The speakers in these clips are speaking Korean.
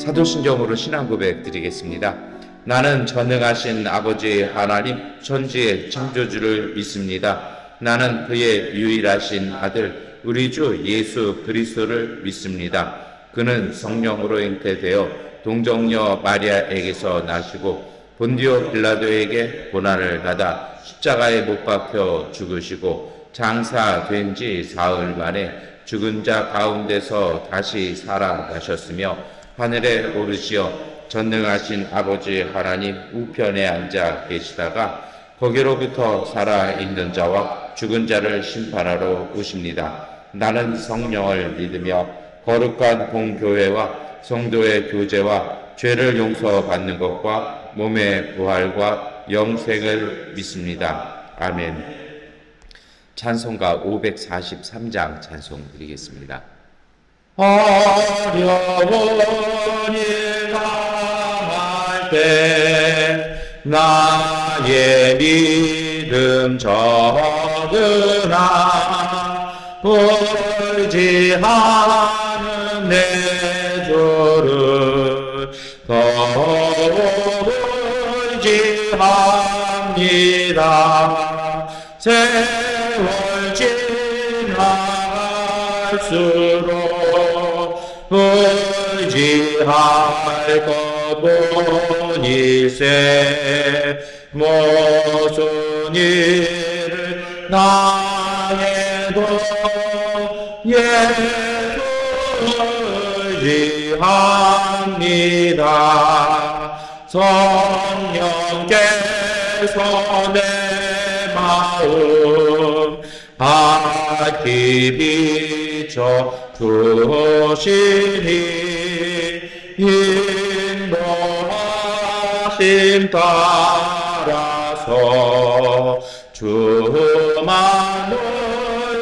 사도신경으로 신앙 고백 드리겠습니다. 나는 전능하신 아버지 하나님 천지의 창조주를 믿습니다. 나는 그의 유일하신 아들 우리 주 예수 그리스도를 믿습니다. 그는 성령으로 잉태되어 동정녀 마리아에게서 나시고 본디오 빌라도에게 고난을 받아 십자가에 못 박혀 죽으시고 장사된 지 사흘 만에 죽은 자 가운데서 다시 살아나셨으며 하늘에 오르시어 전능하신 아버지 하나님 우편에 앉아 계시다가 거기로부터 살아있는 자와 죽은 자를 심판하러 오십니다. 나는 성령을 믿으며 거룩한 공교회와 성도의 교제와 죄를 용서받는 것과 몸의 부활과 영생을 믿습니다. 아멘. 찬송가 543장 찬송 드리겠습니다. 어려운 일 당할 때 나의 믿음 적으나 울지 않은 내 주를 더욱 의지합니다. 세월 지나갈수록 의지할 것 보니세 무슨 일을 당해도 예수 의지합니다. 성령께서 내 마음 밝히 비춰 주시니 인도하심 따라서 주만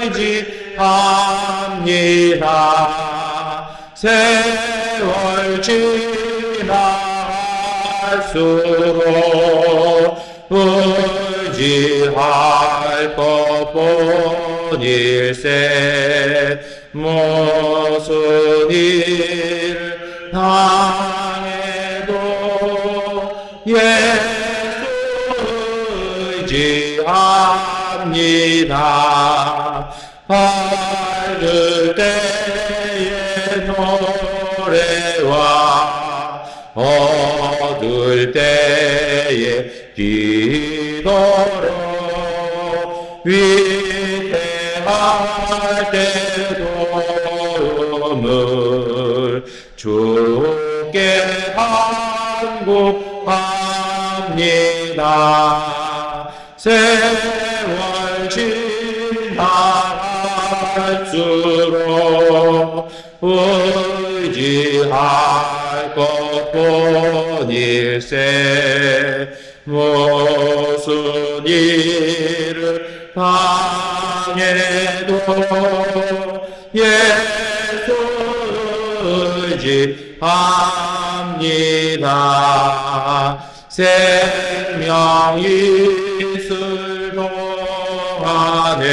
의지합니다. 세월 지나갈수록 의지할 것 보닐세 무슨 일을 당해도 예수 의지합니다. 밝을 때의 노래와 어두울 때의 기도로 위태할 때도 도움을 주께 간구합니다. 세월 지나갈수록 의지할 것 보닐세 무슨 일을 당해도 예수 의지합니다. 생명 있을 동안에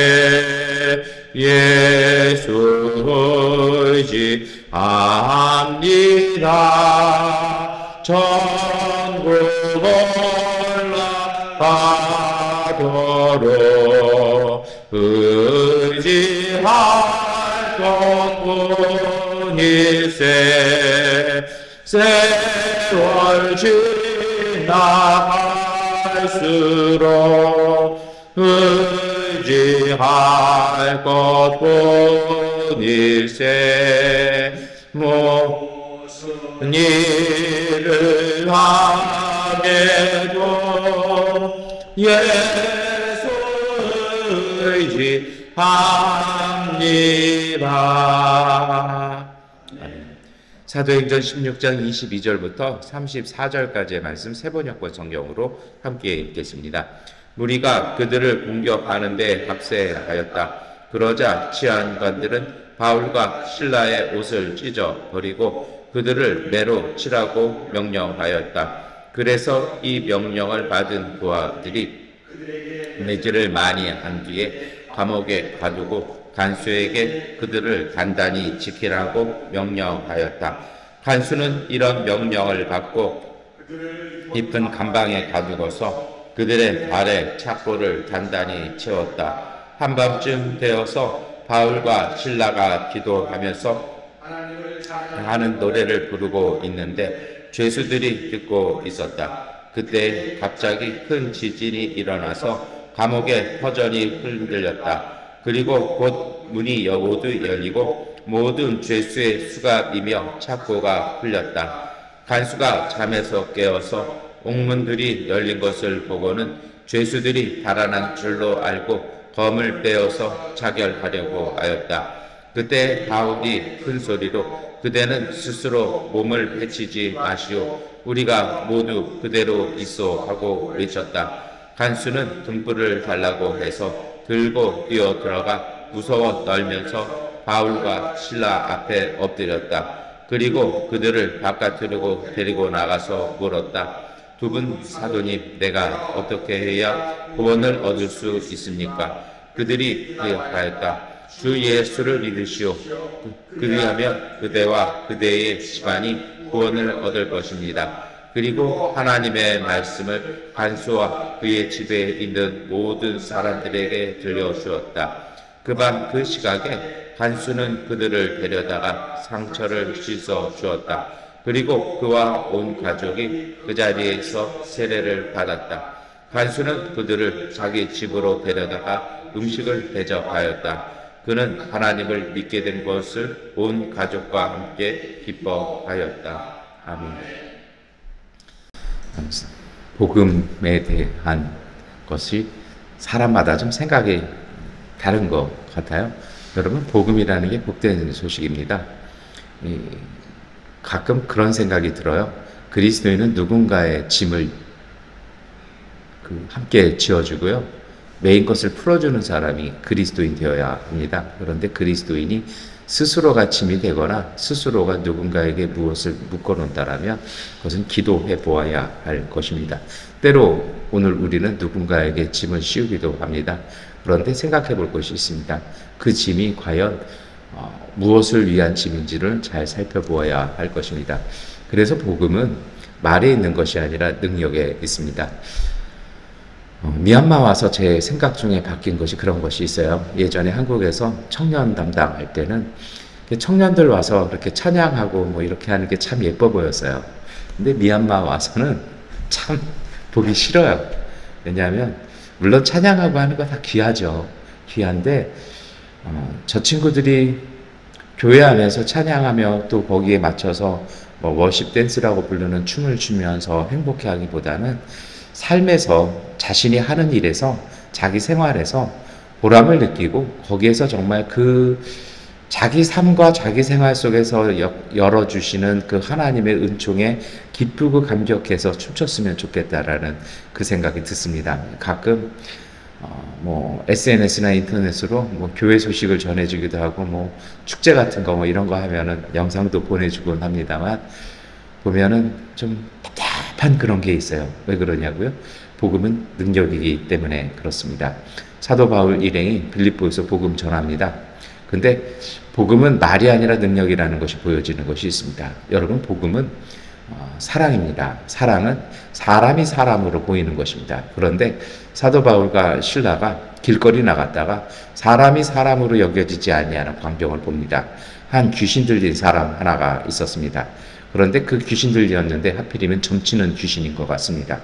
예수 의지합니다. 천국 올라가도록 의지할 것 보닐세 세월 지나갈수록 의지할 것 보닐세 무슨 일을 하게도 예수 의지합니다. 사도행전 16장 22절부터 34절까지의 말씀 세번역번 성경으로 함께 읽겠습니다. 무리가 그들을 공격하는 데 합세하였다. 그러자 치안관들은 바울과 신라의 옷을 찢어 버리고 그들을 매로 치라고 명령하였다. 그래서 이 명령을 받은 부하들이 매질을 많이 한 뒤에 감옥에 가두고 간수에게 그들을 단단히 지키라고 명령하였다. 간수는 이런 명령을 받고 깊은 감방에 가두고서 그들의 발에 착고를 단단히 채웠다. 한밤쯤 되어서 바울과 실라가 기도하면서 하는 노래를 부르고 있는데 죄수들이 듣고 있었다. 그때 갑자기 큰 지진이 일어나서 감옥의 터전이 흔들렸다. 그리고 곧 문이 모두 열리고 모든 죄수의 수갑이며 착고가 풀렸다. 간수가 잠에서 깨어서 옥문들이 열린 것을 보고는 죄수들이 달아난 줄로 알고 검을 빼어서 자결하려고 하였다. 그때 바울이 큰 소리로 그대는 스스로 몸을 해치지 마시오. 우리가 모두 그대로 있어 하고 외쳤다. 간수는 등불을 달라고 해서 들고 뛰어 들어가 무서워 떨면서 바울과 실라 앞에 엎드렸다. 그리고 그들을 바깥으로 데리고 나가서 물었다. 두 분 사도님, 내가 어떻게 해야 구원을 얻을 수 있습니까? 그들이 대답하였다. 주 예수를 믿으시오. 그리하면 그대와 그대의 집안이 구원을 얻을 것입니다. 그리고 하나님의 말씀을 간수와 그의 집에 있는 모든 사람들에게 들려주었다. 그 밤 그 시각에 간수는 그들을 데려다가 상처를 씻어 주었다. 그리고 그와 온 가족이 그 자리에서 세례를 받았다. 간수는 그들을 자기 집으로 데려다가 음식을 대접하였다. 그는 하나님을 믿게 된 것을 온 가족과 함께 기뻐하였다. 아멘. 복음에 대한 것이 사람마다 좀 생각이 다른 것 같아요. 여러분, 복음이라는 게 복된 소식입니다. 가끔 그런 생각이 들어요. 그리스도인은 누군가의 짐을 함께 지어주고요. 메인 것을 풀어주는 사람이 그리스도인 되어야 합니다. 그런데 그리스도인이 스스로가 짐이 되거나 스스로가 누군가에게 무엇을 묶어놓는다라면 그것은 기도해 보아야 할 것입니다. 때로 오늘 우리는 누군가에게 짐을 씌우기도 합니다. 그런데 생각해 볼 것이 있습니다. 그 짐이 과연 무엇을 위한 짐인지를 잘 살펴보아야 할 것입니다. 그래서 복음은 말에 있는 것이 아니라 능력에 있습니다. 미얀마 와서 제 생각 중에 바뀐 것이 그런 것이 있어요. 예전에 한국에서 청년 담당할 때는 청년들 와서 이렇게 찬양하고 뭐 이렇게 하는 게 참 예뻐 보였어요. 근데 미얀마 와서는 참 보기 싫어요. 왜냐하면 물론 찬양하고 하는 거 다 귀하죠. 귀한데 저 친구들이 교회 안에서 찬양하며 또 거기에 맞춰서 뭐 워십 댄스라고 부르는 춤을 추면서 행복해하기보다는 삶에서 자신이 하는 일에서 자기 생활에서 보람을 느끼고 거기에서 정말 그 자기 삶과 자기 생활 속에서 열어주시는 그 하나님의 은총에 기쁘고 감격해서 춤췄으면 좋겠다라는 그 생각이 듣습니다. 가끔 뭐 SNS나 인터넷으로 뭐 교회 소식을 전해주기도 하고 뭐 축제 같은 거 뭐 이런 거 하면은 영상도 보내주곤 합니다만 보면은 좀 답답한 그런 게 있어요. 왜 그러냐고요? 복음은 능력이기 때문에 그렇습니다. 사도 바울 일행이 빌립보에서 복음 전합니다. 근데 복음은 말이 아니라 능력이라는 것이 보여지는 것이 있습니다. 여러분, 복음은 사랑입니다. 사랑은 사람이 사람으로 보이는 것입니다. 그런데 사도 바울과 실라가 길거리 나갔다가 사람이 사람으로 여겨지지 아니하는 광경을 봅니다. 한 귀신 들린 사람 하나가 있었습니다. 그런데 그 귀신 들렸는데 하필이면 점치는 귀신인 것 같습니다.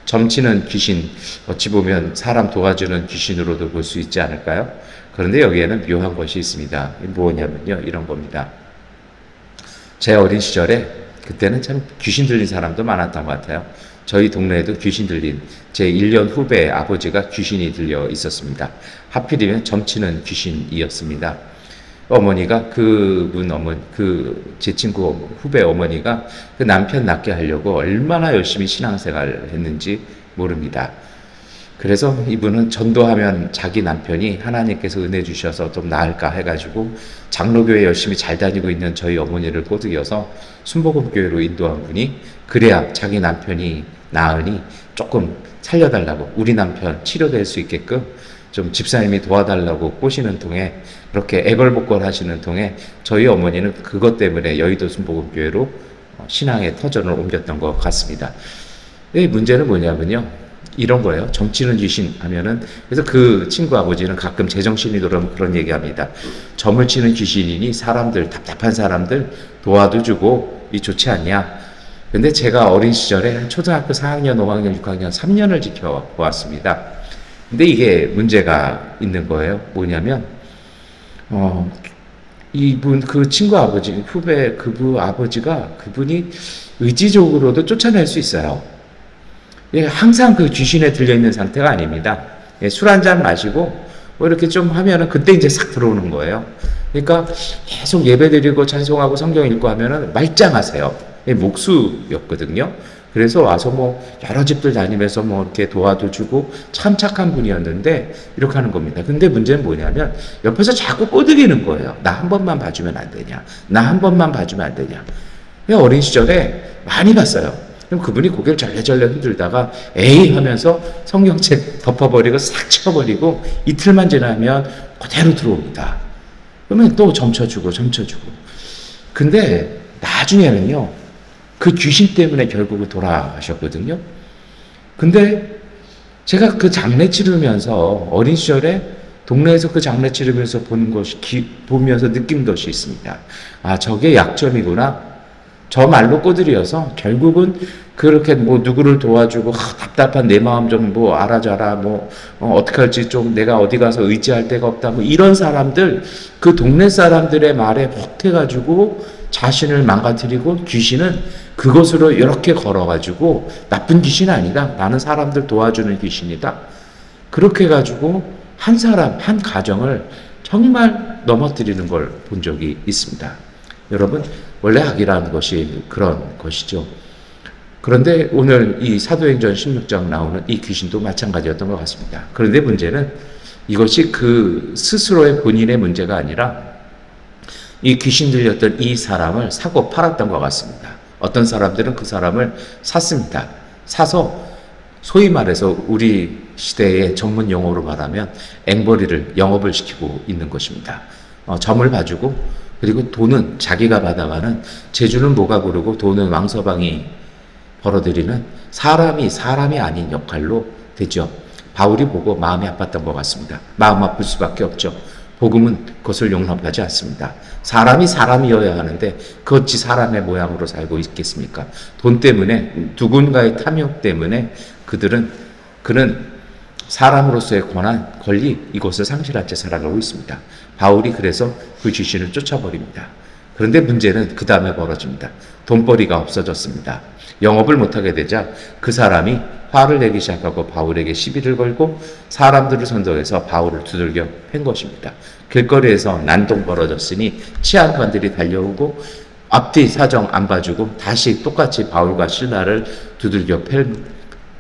점치는 귀신, 어찌 보면 사람 도와주는 귀신으로도 볼 수 있지 않을까요? 그런데 여기에는 묘한 것이 있습니다. 뭐냐면요, 이런 겁니다. 제 어린 시절에 그때는 참 귀신 들린 사람도 많았던 것 같아요. 저희 동네에도 귀신 들린 제 1년 후배 아버지가 귀신이 들려 있었습니다. 하필이면 점치는 귀신이었습니다. 어머니가 제 친구 후배 어머니가 그 남편 낳게 하려고 얼마나 열심히 신앙생활을 했는지 모릅니다. 그래서 이분은 전도하면 자기 남편이 하나님께서 은혜 주셔서 좀 나을까 해가지고 장로교회 열심히 잘 다니고 있는 저희 어머니를 꼬드겨서 순복음교회로 인도한 분이, 그래야 자기 남편이 나으니 조금 살려달라고, 우리 남편 치료될 수 있게끔 좀 집사님이 도와달라고 꼬시는 통에, 그렇게 애걸복걸 하시는 통에 저희 어머니는 그것 때문에 여의도 순복음교회로 신앙의 터전을 옮겼던 것 같습니다. 이 문제는 뭐냐면요. 이런 거예요. 점치는 귀신 하면은, 그래서 그 친구 아버지는 가끔 제정신이 돌아오면 그런 얘기 합니다. 점을 치는 귀신이니 사람들, 답답한 사람들 도와도 주고, 이 좋지 않냐. 근데 제가 어린 시절에 초등학교 4학년, 5학년, 6학년, 3년을 지켜보았습니다. 근데 이게 문제가 있는 거예요. 뭐냐면, 이분, 그 친구 아버지, 후배, 그분이 의지적으로도 쫓아낼 수 있어요. 예, 항상 그 귀신에 들려있는 상태가 아닙니다. 예, 술 한잔 마시고, 뭐 이렇게 좀 하면은 그때 이제 싹 들어오는 거예요. 그러니까 계속 예배 드리고 찬송하고 성경 읽고 하면은 말짱하세요. 예, 목수였거든요. 그래서 와서 뭐 여러 집들 다니면서 뭐 이렇게 도와도 주고 참 착한 분이었는데 이렇게 하는 겁니다. 근데 문제는 뭐냐면 옆에서 자꾸 꼬드기는 거예요. 나 한 번만 봐주면 안 되냐. 나 한 번만 봐주면 안 되냐. 어린 시절에 많이 봤어요. 그럼 그분이 고개를 절레절레 흔들다가 에이 하면서 성경책 덮어버리고 싹 치워버리고 이틀만 지나면 그대로 들어옵니다. 그러면 또 점쳐주고. 근데 나중에는요. 그 귀신 때문에 결국은 돌아가셨거든요. 근데 제가 그 장례 치르면서 어린 시절에 동네에서 그 장례 치르면서 보면서 느낀 것이 있습니다. 아, 저게 약점이구나. 저 말로 꼬들이어서 결국은 그렇게 뭐 누구를 도와주고 답답한 내 마음 좀 뭐 알아줘라 뭐 어떻게 할지 좀 내가 어디 가서 의지할 데가 없다 뭐 이런 사람들 그 동네 사람들의 말에 혹해가지고 자신을 망가뜨리고 귀신은 그것으로 이렇게 걸어가지고 나쁜 귀신 아니다. 나는 사람들 도와주는 귀신이다. 그렇게 해가지고 한 사람 한 가정을 정말 넘어뜨리는 걸 본 적이 있습니다. 여러분 원래 악이라는 것이 그런 것이죠. 그런데 오늘 이 사도행전 16장 나오는 이 귀신도 마찬가지였던 것 같습니다. 그런데 문제는 이것이 그 스스로의 본인의 문제가 아니라 이 귀신 들렸던 이 사람을 사고 팔았던 것 같습니다. 어떤 사람들은 그 사람을 샀습니다. 사서 소위 말해서 우리 시대의 전문 용어로 말하면 앵벌이를 영업을 시키고 있는 것입니다. 점을 봐주고 그리고 돈은 자기가 받아가는 재주는 뭐가 고르고 돈은 왕서방이 벌어들이는 사람이 아닌 역할로 되죠. 바울이 보고 마음이 아팠던 것 같습니다. 마음 아플 수밖에 없죠. 복음은 그것을 용납하지 않습니다. 사람이 사람이어야 하는데 그 어찌 사람의 모양으로 살고 있겠습니까? 돈 때문에 누군가의 탐욕 때문에 그는 사람으로서의 권한, 권리 이것을 상실한 채 살아가고 있습니다. 바울이 그래서 그 귀신을 쫓아버립니다. 그런데 문제는 그 다음에 벌어집니다. 돈벌이가 없어졌습니다. 영업을 못하게 되자 그 사람이 화를 내기 시작하고 바울에게 시비를 걸고 사람들을 선동해서 바울을 두들겨 팬 것입니다. 길거리에서 난동 벌어졌으니 치안관들이 달려오고 앞뒤 사정 안 봐주고 다시 똑같이 바울과 실라를 두들겨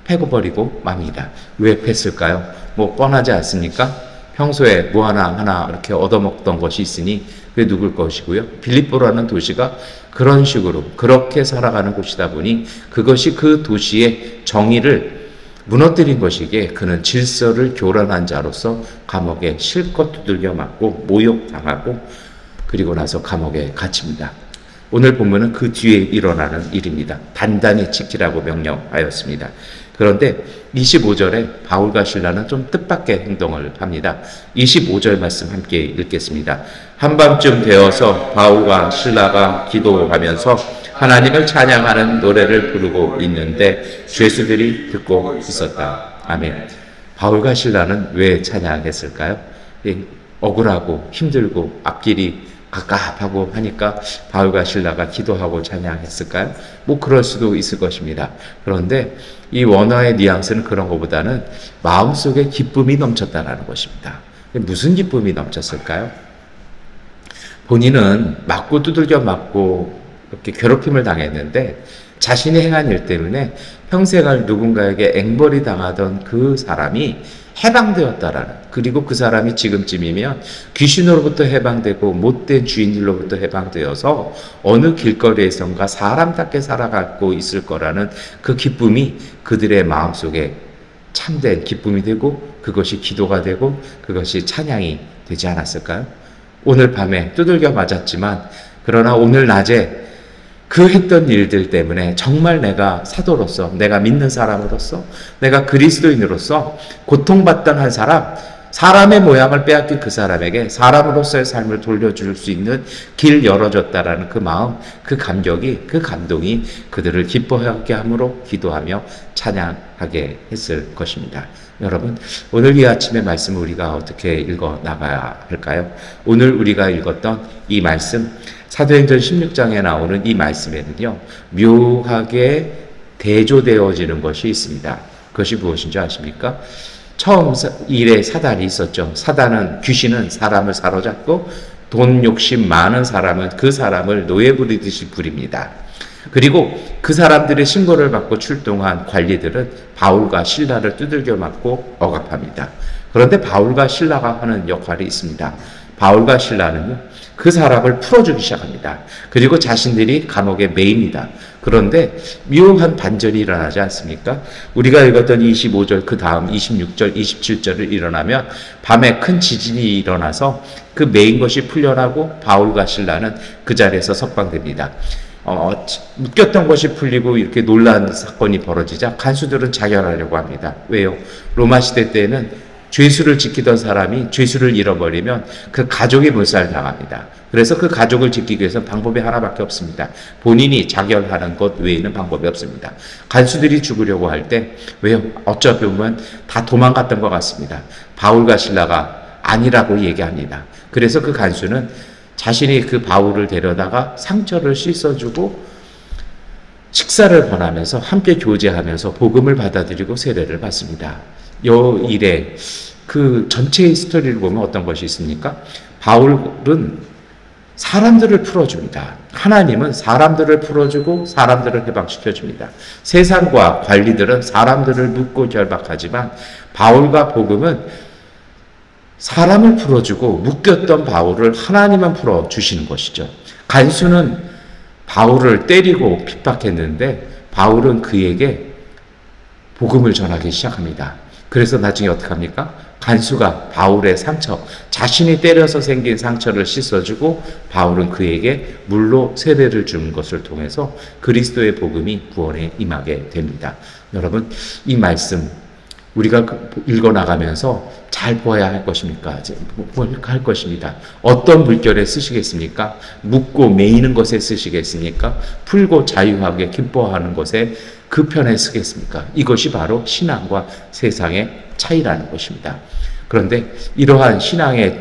패고 버리고 맙니다. 왜 팼을까요? 뭐 뻔하지 않습니까? 평소에 뭐 하나 이렇게 얻어먹던 것이 있으니 그게 누굴 것이고요. 빌립보라는 도시가 그런 식으로 그렇게 살아가는 곳이다 보니 그것이 그 도시의 정의를 무너뜨린 것이기에 그는 질서를 교란한 자로서 감옥에 실컷 두들겨 맞고 모욕당하고 그리고 나서 감옥에 갇힙니다. 오늘 본문은 그 뒤에 일어나는 일입니다. 단단히 지키라고 명령하였습니다. 그런데 25절에 바울과 실라는 좀 뜻밖의 행동을 합니다. 25절 말씀 함께 읽겠습니다. 한밤쯤 되어서 바울과 실라가 기도하면서 하나님을 찬양하는 노래를 부르고 있는데 죄수들이 듣고 있었다. 아멘. 바울과 실라는 왜 찬양했을까요? 억울하고 힘들고 앞길이 갑갑하고 하니까 바울과 실라가 기도하고 찬양했을까요? 뭐 그럴 수도 있을 것입니다. 그런데 이 원어의 뉘앙스는 그런 것보다는 마음속에 기쁨이 넘쳤다는 것입니다. 무슨 기쁨이 넘쳤을까요? 본인은 맞고 두들겨 맞고 이렇게 괴롭힘을 당했는데 자신이 행한 일 때문에 평생을 누군가에게 앵벌이 당하던 그 사람이 해방되었다라는, 그리고 그 사람이 지금쯤이면 귀신으로부터 해방되고 못된 주인들로부터 해방되어서 어느 길거리에선가 사람답게 살아가고 있을 거라는 그 기쁨이 그들의 마음속에 참된 기쁨이 되고 그것이 기도가 되고 그것이 찬양이 되지 않았을까요? 오늘 밤에 두들겨 맞았지만 그러나 오늘 낮에 그 했던 일들 때문에 정말 내가 사도로서, 내가 믿는 사람으로서, 내가 그리스도인으로서 고통받던 한 사람, 사람의 모양을 빼앗긴 그 사람에게 사람으로서의 삶을 돌려줄 수 있는 길 열어줬다라는 그 마음, 그 감격이, 그 감동이 그들을 기뻐하게 함으로 기도하며 찬양하게 했을 것입니다. 여러분, 오늘 이 아침의 말씀을 우리가 어떻게 읽어 나가야 할까요? 오늘 우리가 읽었던 이 말씀, 사도행전 16장에 나오는 이 말씀에는요, 묘하게 대조되어지는 것이 있습니다. 그것이 무엇인지 아십니까? 처음 일에 사단이 있었죠. 귀신은 사람을 사로잡고 돈 욕심 많은 사람은 그 사람을 노예 부리듯이 부립니다. 그리고 그 사람들의 신고를 받고 출동한 관리들은 바울과 실라를 두들겨 맞고 억압합니다. 그런데 바울과 실라가 하는 역할이 있습니다. 바울과 실라는요, 그 사람을 풀어주기 시작합니다. 그리고 자신들이 감옥에 매입니다. 그런데 묘한 반전이 일어나지 않습니까? 우리가 읽었던 25절, 그 다음 26절, 27절을 일어나면 밤에 큰 지진이 일어나서 그 매인 것이 풀려나고 바울과 실라는 그 자리에서 석방됩니다. 묶였던 것이 풀리고 이렇게 놀라운 사건이 벌어지자 간수들은 자결하려고 합니다. 왜요? 로마 시대 때에는 죄수를 지키던 사람이 죄수를 잃어버리면 그 가족이 몰살당합니다. 그래서 그 가족을 지키기 위해서 방법이 하나밖에 없습니다. 본인이 자결하는 것 외에는 방법이 없습니다. 간수들이 죽으려고 할 때, 왜요? 어차피 보면 다 도망갔던 것 같습니다. 바울과 실라가 아니라고 얘기합니다. 그래서 그 간수는 자신이 그 바울을 데려다가 상처를 씻어주고 식사를 권하면서 함께 교제하면서 복음을 받아들이고 세례를 받습니다. 요 일에 그 전체의 스토리를 보면 어떤 것이 있습니까? 바울은 사람들을 풀어줍니다. 하나님은 사람들을 풀어주고 사람들을 해방시켜줍니다. 세상과 관리들은 사람들을 묶고 결박하지만 바울과 복음은 사람을 풀어주고 묶였던 바울을 하나님은 풀어주시는 것이죠. 간수는 바울을 때리고 핍박했는데 바울은 그에게 복음을 전하기 시작합니다. 그래서 나중에 어떻게 합니까? 간수가 바울의 상처, 자신이 때려서 생긴 상처를 씻어주고 바울은 그에게 물로 세례를 주는 것을 통해서 그리스도의 복음이 구원에 임하게 됩니다. 여러분, 이 말씀 우리가 읽어나가면서 잘 보아야 할 것입니까? 뭘 할 것입니다. 어떤 물결에 쓰시겠습니까? 묶고 매이는 것에 쓰시겠습니까? 풀고 자유하게 기뻐하는 것에 그 편에 쓰겠습니까? 이것이 바로 신앙과 세상의 차이라는 것입니다. 그런데 이러한 신앙과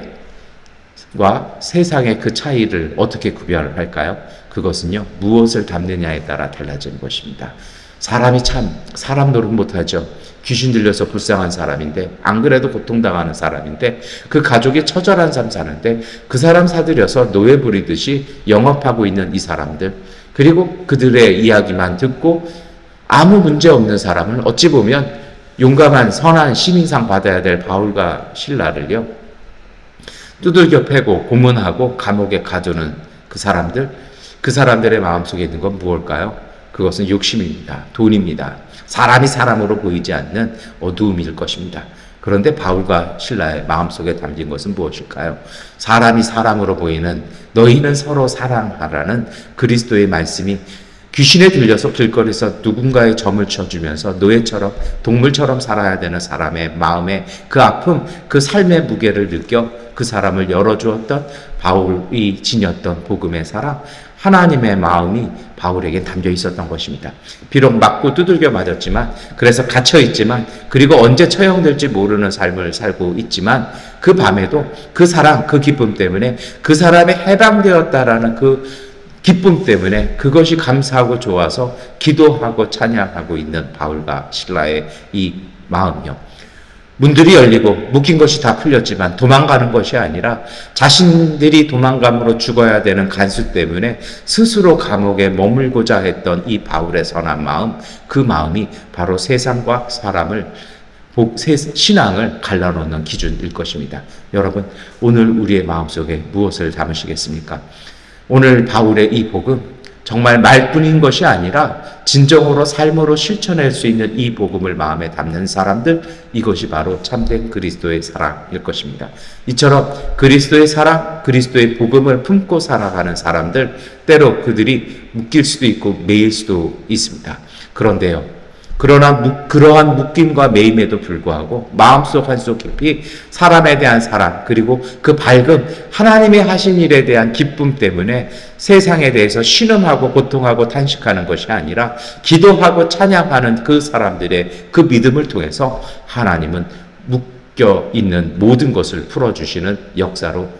세상의 그 차이를 어떻게 구별할까요? 그것은요, 무엇을 담느냐에 따라 달라지는 것입니다. 사람이 참 사람 노릇 못하죠. 귀신 들려서 불쌍한 사람인데, 안 그래도 고통당하는 사람인데, 그 가족이 처절한 삶 사는데 그 사람 사들여서 노예 부리듯이 영업하고 있는 이 사람들, 그리고 그들의 이야기만 듣고 아무 문제 없는 사람을, 어찌 보면 용감한 선한 시민상 받아야 될 바울과 실라를요, 두들겨 패고 고문하고 감옥에 가두는 그 사람들의 마음속에 있는 건 무엇일까요? 그것은 욕심입니다. 돈입니다. 사람이 사람으로 보이지 않는 어두움일 것입니다. 그런데 바울과 실라의 마음속에 담긴 것은 무엇일까요? 사람이 사람으로 보이는, 너희는 서로 사랑하라는 그리스도의 말씀이 귀신에 들려서 길거리에서 누군가의 점을 쳐주면서 노예처럼, 동물처럼 살아야 되는 사람의 마음에 그 아픔, 그 삶의 무게를 느껴 그 사람을 열어주었던 바울이 지녔던 복음의 사랑, 하나님의 마음이 바울에게 담겨 있었던 것입니다. 비록 맞고 두들겨 맞았지만, 그래서 갇혀있지만, 그리고 언제 처형될지 모르는 삶을 살고 있지만, 그 밤에도 그 사랑, 그 기쁨 때문에, 그 사람이 해방되었다라는 그 기쁨 때문에 그것이 감사하고 좋아서 기도하고 찬양하고 있는 바울과 실라의 이 마음이요. 문들이 열리고 묶인 것이 다 풀렸지만 도망가는 것이 아니라 자신들이 도망감으로 죽어야 되는 간수 때문에 스스로 감옥에 머물고자 했던 이 바울의 선한 마음, 그 마음이 바로 세상과 사람을, 신앙을 갈라놓는 기준일 것입니다. 여러분, 오늘 우리의 마음속에 무엇을 담으시겠습니까? 오늘 바울의 이 복음, 정말 말뿐인 것이 아니라 진정으로 삶으로 실천할 수 있는 이 복음을 마음에 담는 사람들, 이것이 바로 참된 그리스도의 사랑일 것입니다. 이처럼 그리스도의 사랑, 그리스도의 복음을 품고 살아가는 사람들, 때로 그들이 묶일 수도 있고 매일 수도 있습니다. 그런데요, 그러한 묶임과 매임에도 불구하고 마음속 한속 깊이 사람에 대한 사랑, 그리고 그 밝음, 하나님이 하신 일에 대한 기쁨 때문에 세상에 대해서 신음하고 고통하고 탄식하는 것이 아니라 기도하고 찬양하는 그 사람들의 그 믿음을 통해서 하나님은 묶여 있는 모든 것을 풀어주시는 역사로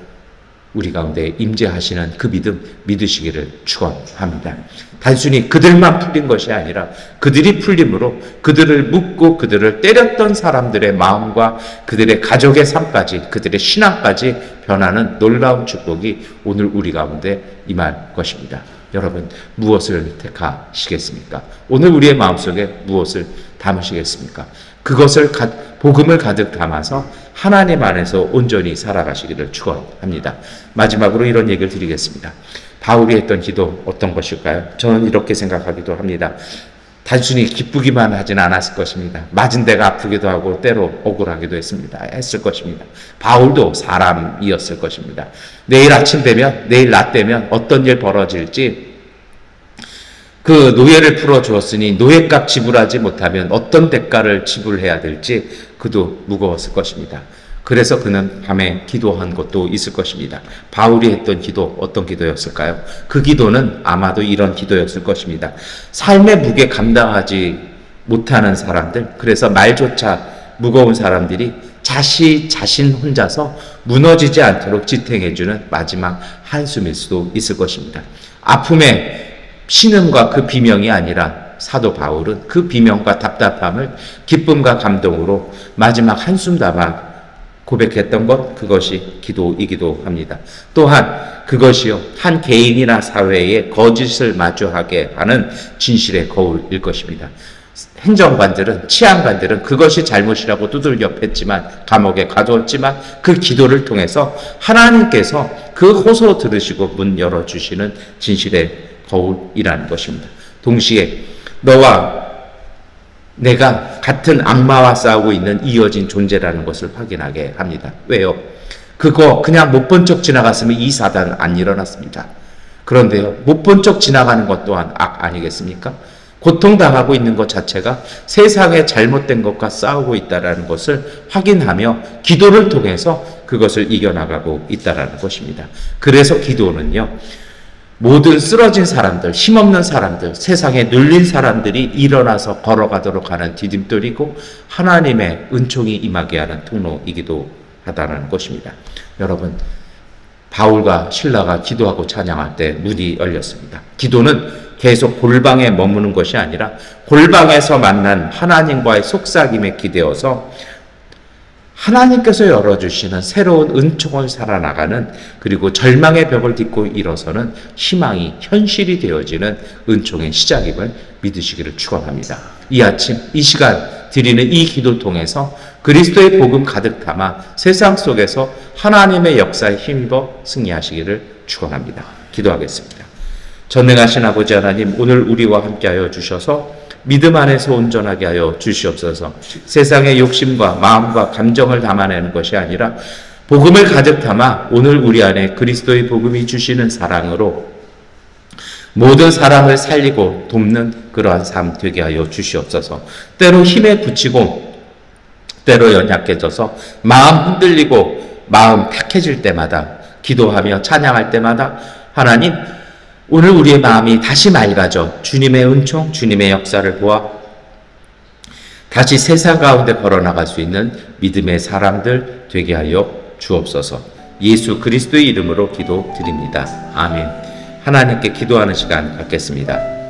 우리 가운데 임재하시는 그 믿음 믿으시기를 축원합니다. 단순히 그들만 풀린 것이 아니라 그들이 풀림으로 그들을 묶고 그들을 때렸던 사람들의 마음과 그들의 가족의 삶까지, 그들의 신앙까지 변하는 놀라운 축복이 오늘 우리 가운데 임할 것입니다. 여러분, 무엇을 택하시겠습니까? 오늘 우리의 마음속에 무엇을 담으시겠습니까? 그것을 복음을 가득 담아서 하나님 안에서 온전히 살아가시기를 축원합니다. 마지막으로 이런 얘기를 드리겠습니다. 바울이 했던 기도 어떤 것일까요? 저는 이렇게 생각하기도 합니다. 단순히 기쁘기만 하진 않았을 것입니다. 맞은 데가 아프기도 하고 때로 억울하기도 했을 것입니다. 바울도 사람이었을 것입니다. 내일 아침 되면, 내일 낮 되면 어떤 일 벌어질지, 그 노예를 풀어주었으니 노예값 지불하지 못하면 어떤 대가를 지불해야 될지 그도 무거웠을 것입니다. 그래서 그는 밤에 기도한 것도 있을 것입니다. 바울이 했던 기도, 어떤 기도였을까요? 그 기도는 아마도 이런 기도였을 것입니다. 삶의 무게 감당하지 못하는 사람들, 그래서 말조차 무거운 사람들이 자신 혼자서 무너지지 않도록 지탱해주는 마지막 한숨일 수도 있을 것입니다. 아픔의 신음과 그 비명이 아니라 사도 바울은 그 비명과 답답함을 기쁨과 감동으로 마지막 한숨 담아 고백했던 것, 그것이 기도이기도 합니다. 또한 그것이요, 한 개인이나 사회에 거짓을 마주하게 하는 진실의 거울일 것입니다. 행정관들은, 치안관들은 그것이 잘못이라고 두들겨 팼지만, 감옥에 가두었지만 그 기도를 통해서 하나님께서 그 호소 들으시고 문 열어주시는 진실의 거울이라는 것입니다. 동시에 너와 내가 같은 악마와 싸우고 있는 이어진 존재라는 것을 확인하게 합니다. 왜요? 그거 그냥 못 본 척 지나갔으면 이 사단은 안 일어났습니다. 그런데요, 못 본 척 지나가는 것 또한 악 아니겠습니까? 고통당하고 있는 것 자체가 세상에 잘못된 것과 싸우고 있다는 것을 확인하며 기도를 통해서 그것을 이겨나가고 있다는 것입니다. 그래서 기도는요, 모든 쓰러진 사람들, 힘없는 사람들, 세상에 눌린 사람들이 일어나서 걸어가도록 하는 디딤돌이고 하나님의 은총이 임하게 하는 통로이기도 하다는 것입니다. 여러분, 바울과 실라가 기도하고 찬양할 때 문이 열렸습니다. 기도는 계속 골방에 머무는 것이 아니라 골방에서 만난 하나님과의 속삭임에 기대어서 하나님께서 열어주시는 새로운 은총을 살아나가는, 그리고 절망의 벽을 딛고 일어서는 희망이 현실이 되어지는 은총의 시작임을 믿으시기를 축원합니다. 이 아침, 이 시간 드리는 이 기도 통해서 그리스도의 복음 가득 담아 세상 속에서 하나님의 역사에 힘입어 승리하시기를 축원합니다. 기도하겠습니다. 전능하신 아버지 하나님, 오늘 우리와 함께하여 주셔서 믿음 안에서 온전하게 하여 주시옵소서. 세상의 욕심과 마음과 감정을 담아내는 것이 아니라 복음을 가득 담아 오늘 우리 안에 그리스도의 복음이 주시는 사랑으로 모든 사람을 살리고 돕는 그러한 삶 되게 하여 주시옵소서. 때로 힘에 부치고 때로 연약해져서 마음 흔들리고 마음 탁해질 때마다, 기도하며 찬양할 때마다 하나님, 오늘 우리의 마음이 다시 맑아져 주님의 은총, 주님의 역사를 보아 다시 세상 가운데 걸어나갈 수 있는 믿음의 사람들 되게 하여 주옵소서. 예수 그리스도의 이름으로 기도드립니다. 아멘. 하나님께 기도하는 시간 갖겠습니다.